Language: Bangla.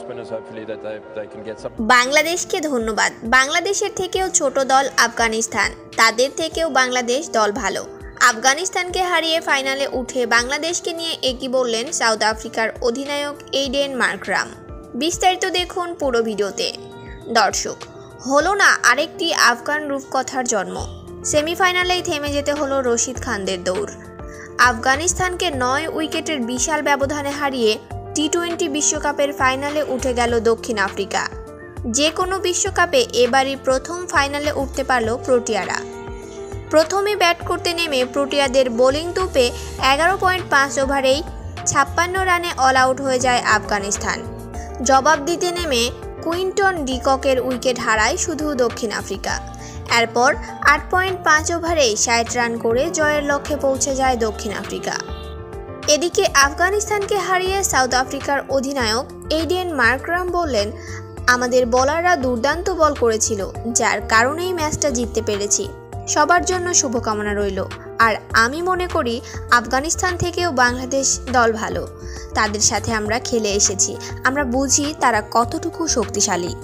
spinners hopefully that they can get some. বাংলাদেশকে ধন্যবাদ। বাংলাদেশের থেকেও ছোট দল আফগানিস্তান, তাদের থেকেও বাংলাদেশ দল ভালো। আফগানিস্তানকে হারিয়ে ফাইনালে উঠে বাংলাদেশকে নিয়ে একই বললেন সাউথ আফ্রিকার অধিনায়ক এইডেন মার্করাম। বিস্তারিত দেখুন পুরো ভিডিওতে। দর্শক, হলো না আরেকটি আফগান রূপকথার জন্ম। সেমিফাইনালেই থেমে যেতে হলো রশিদ খানদের দৌড়। আফগানিস্তানকে 9 উইকেটের বিশাল ব্যবধানে হারিয়ে টি-20 বিশ্বকাপের ফাইনালে উঠে গেল দক্ষিণ আফ্রিকা। যে কোনো বিশ্বকাপে এবারই প্রথম ফাইনালে উঠতে পারল প্রোটিয়ারা। প্রথমে ব্যাট করতে নেমে প্রোটিয়াদের বোলিং তোপে 11.5 ওভারেই 56 রানে অল আউট হয়ে যায় আফগানিস্তান। জবাব দিতে নেমে কুইন্টন ডিককের উইকেট হারায় শুধু দক্ষিণ আফ্রিকা। এরপর 8.5 ওভারেই 60 রান করে জয়ের লক্ষ্যে পৌঁছে যায় দক্ষিণ আফ্রিকা। এদিকে আফগানিস্তানকে হারিয়ে সাউথ আফ্রিকার অধিনায়ক এইডেন মার্করাম বললেন, আমাদের বোলাররা দুর্দান্ত বল করেছিল, যার কারণেই ম্যাচটা জিততে পেরেছি। সবার জন্য শুভকামনা রইল। আর আমি মনে করি আফগানিস্তান থেকেও বাংলাদেশ দল ভালো। তাদের সাথে আমরা খেলে এসেছি, আমরা বুঝি তারা কতটুকু শক্তিশালী।